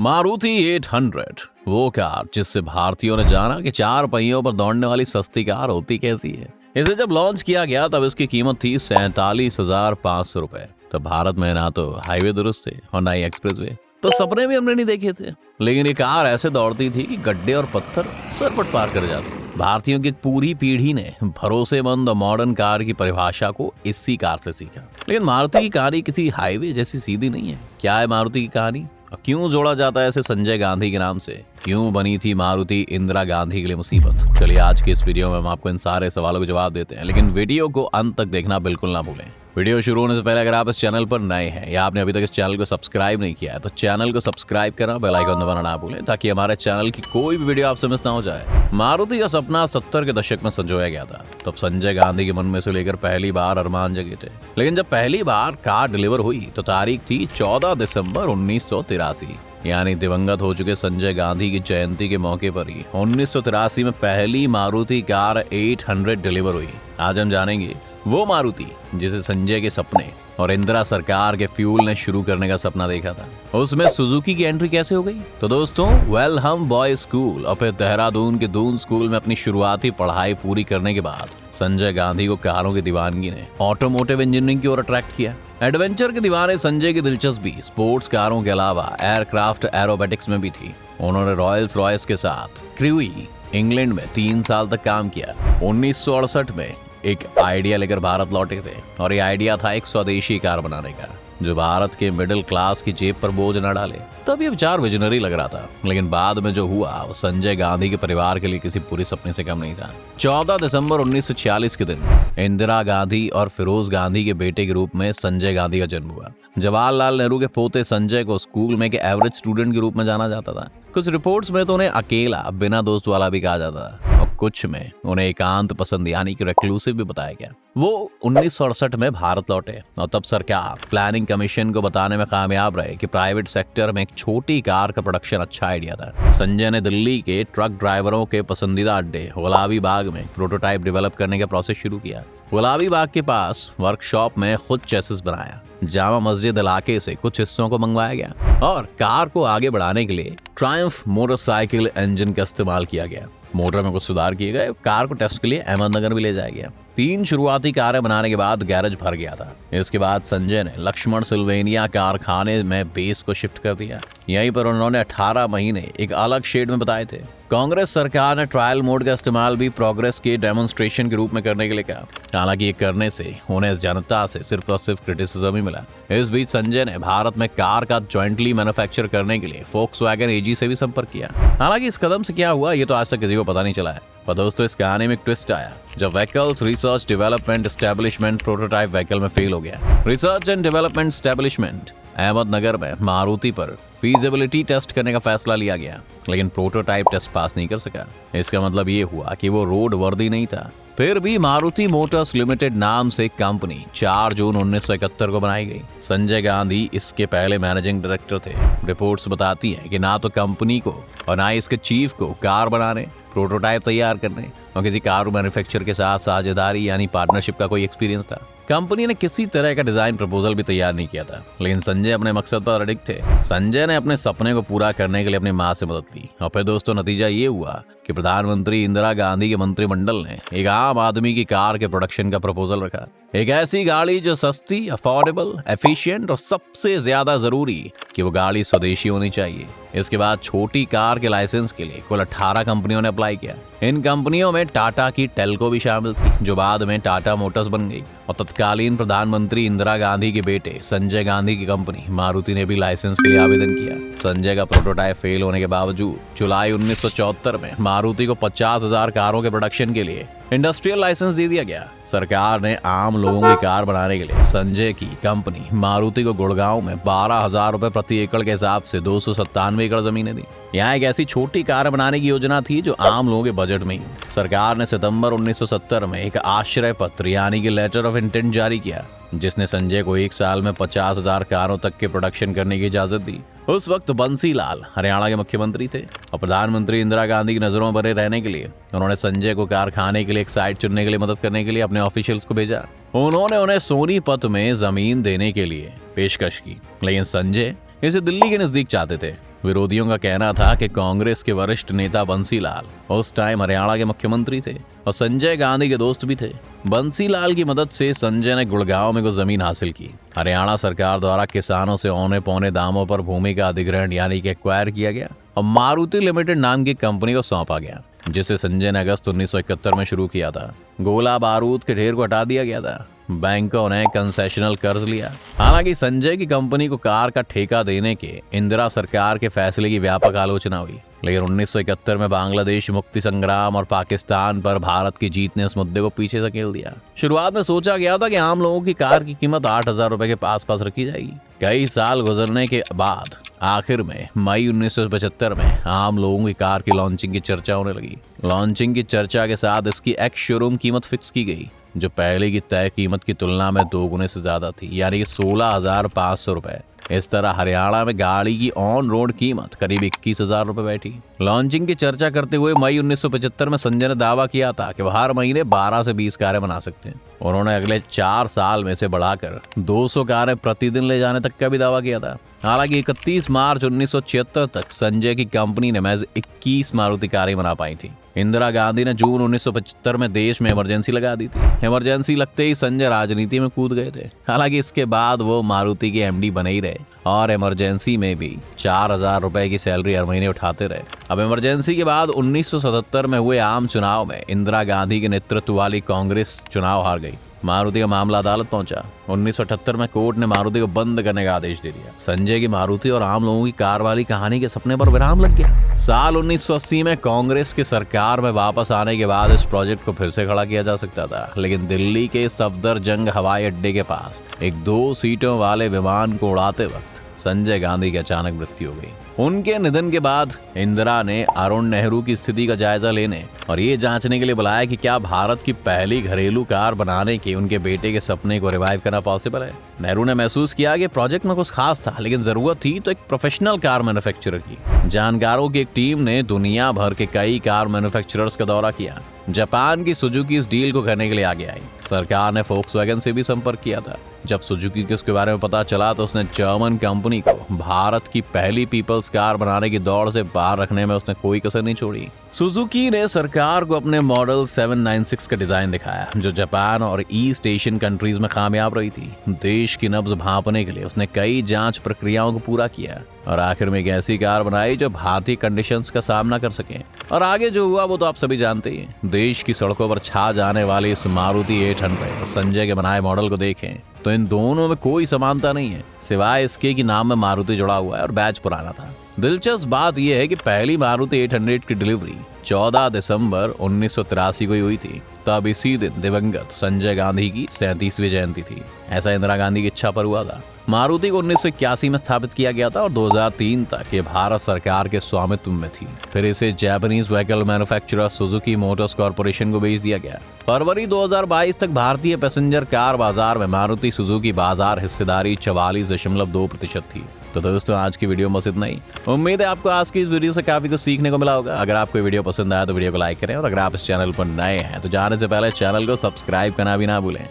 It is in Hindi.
मारुति 800 वो कार जिससे भारतीयों ने जाना कि 4 पहियों पर दौड़ने वाली सस्ती कार होती कैसी है। इसे जब लॉन्च किया गया तब इसकी कीमत थी 47,500 रुपए। तब भारत में ना तो हाईवे दुरुस्त थे और ना ही एक्सप्रेसवे, तो सपने भी हमने नहीं देखे थे। लेकिन ये कार ऐसे दौड़ती थी कि गड्ढे और पत्थर सरपट पार कर जाते। भारतीयों की एक पूरी पीढ़ी ने भरोसेमंद और मॉडर्न कार की परिभाषा को इसी कार से सीखा। लेकिन मारुति की कहानी किसी हाईवे जैसी सीधी नहीं है। क्या है मारुति की कहानी? क्यों जोड़ा जाता है इसे संजय गांधी के नाम से? क्यों बनी थी मारुति इंदिरा गांधी के लिए मुसीबत? चलिए आज के इस वीडियो में हम आपको इन सारे सवालों के जवाब देते हैं, लेकिन वीडियो को अंत तक देखना बिल्कुल ना भूलें। वीडियो शुरू होने से पहले अगर आप इस चैनल पर नए हैं या आपने अभी तक इस चैनल को सब्सक्राइब नहीं किया है तो चैनल को सब्सक्राइब करना, बेल आइकन दबाना ना भूलें ताकि हमारे चैनल की कोई भी वीडियो आपसे मिस ना हो जाए। मारुति का सपना 70 के दशक में संजोया गया था। तब संजय गांधी के मन में से लेकर पहली बार अरमान जगे थे। लेकिन जब पहली बार कार डिलीवर हुई तो तारीख थी 14 दिसंबर 1983, यानी दिवंगत हो चुके संजय गांधी की जयंती के मौके पर ही 1983 में पहली मारुति कार 800 डिलीवर हुई। आज हम जानेंगे वो मारुति जिसे संजय के सपने और इंदिरा सरकार के फ्यूल ने शुरू करने का सपना देखा था। उसमें सुजुकी की एंट्री कैसे हो गई? तो दोस्तों, वेलहम बॉय स्कूल और फिर देहरादून के दून स्कूल में अपनी शुरुआती पढ़ाई पूरी करने के बाद संजय गांधी को कारों की दीवानगी ने ऑटोमोटिव इंजीनियरिंग की ओर अट्रैक्ट किया। एडवेंचर के दीवाने संजय की दिलचस्पी स्पोर्ट्स कारों के अलावा एयरक्राफ्ट एरोबेटिक्स में भी थी। उन्होंने रॉयल्स रॉयस के साथ क्रूई इंग्लैंड में 3 साल तक काम किया। 1968 में एक आइडिया लेकर भारत लौटे थे और ये आइडिया था एक स्वदेशी कार बनाने का जो भारत के मिडिल क्लास की जेब पर बोझ न डाले। तब ये विचार विजनरी लग रहा था, लेकिन बाद में जो हुआ वो संजय गांधी के परिवार के लिए किसी पूरे सपने से कम नहीं था। 14 दिसंबर 1946 के दिन इंदिरा गांधी और फिरोज गांधी के बेटे के रूप में संजय गांधी का जन्म हुआ। जवाहरलाल नेहरू के पोते संजय को स्कूल में एक एवरेज स्टूडेंट के रूप में जाना जाता था। कुछ रिपोर्ट्स में तो उन्हें अकेला बिना दोस्त वाला भी कहा जाता था और कुछ में उन्हें एकांत पसंद यानी कि रेक्लूसिव भी बताया गया। वो 1968 में भारत लौटे और तब सरकार प्लानिंग कमीशन को बताने में कामयाब रहे कि प्राइवेट सेक्टर में एक छोटी कार का प्रोडक्शन अच्छा आइडिया था। संजय ने दिल्ली के ट्रक ड्राइवरों के पसंदीदा अड्डे गुलाबी बाग में प्रोटोटाइप डेवलप करने का प्रोसेस शुरू किया। गुलाबी बाग के पास वर्कशॉप में खुद चेसिस बनाया। जामा मस्जिद इलाके से कुछ हिस्सों को मंगवाया गया और कार को आगे बढ़ाने के लिए ट्रायम्फ मोटरसाइकिल इंजन का इस्तेमाल किया गया। मोटर में कुछ सुधार किए गए। कार को टेस्ट के लिए अहमदनगर भी ले जाया गया। 3 शुरुआती कारें बनाने के बाद गैरेज भर गया था। इसके बाद संजय ने लक्ष्मण सिल्वेनिया कारखाने में बेस को शिफ्ट कर दिया। यहीं पर उन्होंने 18 महीने एक अलग शेड में बताए थे। कांग्रेस सरकार ने ट्रायल मोड का इस्तेमाल भी प्रोग्रेस के डेमोन्स्ट्रेशन के रूप में करने के लिए कहा। हालांकि ये करने से उन्हें जनता से सिर्फ और सिर्फ क्रिटिसिज्म ही मिला। इस बीच संजय ने भारत में कार का जॉइंटली मैन्युफैक्चर करने के लिए फोक्सवैगन एजी से भी संपर्क किया। हालांकि इस कदम से क्या हुआ ये तो आज तक किसी को पता नहीं चला है। पर दोस्तों, इस कहानी में एक ट्विस्ट आया जब vehicles research development establishment prototype vehicle में फेल हो गया। Research and development establishment Ahmednagar में मारुति पर फीजिबिलिटी टेस्ट करने का फैसला लिया गया, लेकिन प्रोटोटाइप टेस्ट पास नहीं कर सका। इसका मतलब ये हुआ कि वो रोड वर्दी नहीं था। फिर भी मारुति मोटर्स लिमिटेड नाम से कंपनी 4 जून 1971 को बनाई गई। संजय गांधी इसके पहले मैनेजिंग डायरेक्टर थे। रिपोर्ट्स बताती हैं कि ना तो कंपनी को और ना इसके चीफ को कार बनाने, प्रोटोटाइप तैयार करने और किसी कार मैन्युफैक्चरर के साथ साझेदारी यानी पार्टनरशिप का कोई एक्सपीरियंस था। कंपनी ने किसी तरह का डिजाइन प्रपोजल भी तैयार नहीं किया था, लेकिन संजय अपने मकसद पर अडिग थे। संजय ने अपने सपने को पूरा करने के लिए अपनी मां से मदद ली और फिर दोस्तों नतीजा ये हुआ कि प्रधानमंत्री इंदिरा गांधी के मंत्रिमंडल ने एक आम आदमी की कार के प्रोडक्शन का प्रपोजल रखा। एक ऐसी गाड़ी जो सस्ती, अफोर्डेबल, एफिशिएंट और सबसे ज्यादा जरूरी कि वो गाड़ी स्वदेशी होनी चाहिए। इसके बाद छोटी कार के लाइसेंस के लिए कुल 18 कंपनियों ने अप्लाई किया। इन कंपनियों में टाटा की टेल्को भी शामिल थी जो बाद में टाटा मोटर्स बन गई और तत्कालीन प्रधानमंत्री इंदिरा गांधी के बेटे संजय गांधी की कंपनी मारुति ने भी लाइसेंस के लिए आवेदन किया। संजय का प्रोटोटाइप फेल होने के बावजूद जुलाई 1974 में मारुति को 50,000 कारों के प्रोडक्शन के लिए इंडस्ट्रियल लाइसेंस दे दिया गया। सरकार ने आम लोगों की कार बनाने के लिए संजय की कंपनी मारुति को गुड़गांव में 12,000 रुपए प्रति एकड़ के हिसाब से 297 एकड़ जमीनें दी। यहाँ एक ऐसी छोटी कार बनाने की योजना थी जो आम लोगों के बजट में ही। सरकार ने सितंबर 1970 में एक आश्रय पत्र यानी कि लेटर ऑफ इंटेंट जारी किया जिसने संजय को 1 साल में 50,000 कारों तक के प्रोडक्शन करने की इजाजत दी। उस वक्त बंसी लाल हरियाणा के मुख्यमंत्री थे और प्रधानमंत्री इंदिरा गांधी की नजरों में बने रहने के लिए उन्होंने संजय को कारखाने के लिए एक साइट चुनने के लिए मदद करने के लिए अपने ऑफिशियल्स को भेजा। उन्होंने उन्हें सोनीपत में जमीन देने के लिए पेशकश की, लेकिन संजय इसे दिल्ली के नजदीक चाहते थे। विरोधियों का कहना था कि कांग्रेस के वरिष्ठ नेता बंसीलाल उस टाइम हरियाणा के मुख्यमंत्री थे और संजय गांधी के दोस्त भी थे। बंसीलाल की मदद से संजय ने गुड़गांव में कुछ जमीन हासिल की। हरियाणा सरकार द्वारा किसानों से औने पौने दामों पर भूमि का अधिग्रहण यानी कि एक्वायर किया गया और मारुति लिमिटेड नाम की कंपनी को सौंपा गया, जिसे संजय ने अगस्त 1971 में शुरू किया था। गोला बारूद के ढेर को हटा दिया गया था। बैंकों ने कंसेशनल कर्ज लिया। हालांकि संजय की कंपनी को कार का ठेका देने के इंदिरा सरकार के फैसले की व्यापक आलोचना हुई, लेकिन 1971 में बांग्लादेश मुक्ति संग्राम और पाकिस्तान पर भारत की जीत ने इस मुद्दे को पीछे धकेल दिया। शुरुआत में सोचा गया था कि आम लोगों की कार की कीमत 8,000 रुपए के आसपास रखी जाएगी। कई साल गुजरने के बाद आखिर में मई 1975 में आम लोगों की कार की लॉन्चिंग की चर्चा होने लगी। लॉन्चिंग की चर्चा के साथ इसकी एक्स शोरूम कीमत फिक्स की गई, जो पहले की तय कीमत की तुलना में 2 गुने से ज्यादा थी, यानी कि 16,500 रुपए। इस तरह हरियाणा में गाड़ी की ऑन रोड कीमत करीब 21,000 रुपए बैठी। लॉन्चिंग की चर्चा करते हुए मई 1975 में संजय ने दावा किया था कि वह हर महीने 12 से 20 कारें बना सकते हैं। उन्होंने अगले 4 साल में से बढ़ाकर 200 कारें प्रतिदिन ले जाने तक का भी दावा किया था। हालांकि 31 मार्च 1976 तक संजय की कंपनी ने महज 21 मारुति कारें बना पाई थी। इंदिरा गांधी ने जून 1975 में देश में इमरजेंसी लगा दी थी। इमरजेंसी लगते ही संजय राजनीति में कूद गए थे। हालांकि इसके बाद वो मारुति के एमडी बने ही रहे और इमरजेंसी में भी 4,000 रुपए की सैलरी हर महीने उठाते रहे। अब इमरजेंसी के बाद 1977 में हुए आम चुनाव में इंदिरा गांधी के नेतृत्व वाली कांग्रेस चुनाव हार गई। मारुति का मामला अदालत पहुंचा। 1978 में कोर्ट ने मारुति को बंद करने का आदेश दे दिया। संजय की मारुति और आम लोगों की कार वाली कहानी के सपने पर विराम लग गया। साल 1980 में कांग्रेस की सरकार में वापस आने के बाद इस प्रोजेक्ट को फिर से खड़ा किया जा सकता था, लेकिन दिल्ली के सफदरजंग हवाई अड्डे के पास एक 2 सीटों वाले विमान को उड़ाते वक्त संजय गांधी की अचानक मृत्यु हो गई। उनके निधन के बाद इंदिरा ने अरुण नेहरू की स्थिति का जायजा लेने और ये जांचने के लिए बुलाया कि क्या भारत की पहली घरेलू कार बनाने के उनके बेटे के सपने को रिवाइव करना पॉसिबल है। नेहरू ने महसूस किया कि प्रोजेक्ट में कुछ खास था, लेकिन जरूरत थी तो एक प्रोफेशनल कार मैन्युफैक्चरर की। जानकारों की एक टीम ने दुनिया भर के कई कार मैन्युफैक्चरर्स का दौरा किया। जापान की सुजुकी इस डील को करने के लिए आगे आई। सरकार ने फोक्सवैगन से भी संपर्क किया था। जब सुजुकी के इसके बारे में पता चला तो उसने जर्मन कंपनी को भारत की पहली पीपल्स कार बनाने की दौड़ से बाहर रखने में उसने कोई कसर नहीं छोड़ी। सुजुकी ने सरकार को अपने मॉडल 796 का डिजाइन दिखाया, जो जापान और ईस्ट एशियन कंट्रीज में कामयाब रही थी। देश की नब्ज भांपने के लिए उसने कई जांच प्रक्रियाओं को पूरा किया और आखिर में एक ऐसी कार बनाई जो भारतीय कंडीशंस का सामना कर सके। और आगे जो हुआ वो तो आप सभी जानते ही हैं। देश की सड़कों पर छा जाने वाली इस मारुति 800 और संजय के बनाए मॉडल को देखें तो इन दोनों में कोई समानता नहीं है, सिवाय इसके कि नाम में मारुति जुड़ा हुआ है और बैच पुराना था। दिलचस्प बात यह है कि पहली मारुति 800 की डिलीवरी 14 दिसंबर 1983 को ही हुई थी। तब इसी दिन दिवंगत संजय गांधी की 37वीं जयंती थी। ऐसा इंदिरा गांधी की इच्छा पर हुआ था। मारुति को 1981 में स्थापित किया गया था और 2003 तक ये भारत सरकार के स्वामित्व में थी। फिर इसे Japanese vehicle manufacturer Suzuki Motors corporation को बेच दिया गया। फरवरी 2022 तक भारतीय पैसेंजर कार बाजार में मारुति सुजुकी बाजार हिस्सेदारी 44.2% थी। तो दोस्तों, आज की वीडियो में बस इतना ही। उम्मीद है आपको आज की इस वीडियो से काफी कुछ सीखने को मिला होगा। अगर आपको वीडियो पसंद आया तो वीडियो को लाइक करें और अगर आप इस चैनल पर नए हैं तो जाने से पहले चैनल को सब्सक्राइब करना भी ना भूलें।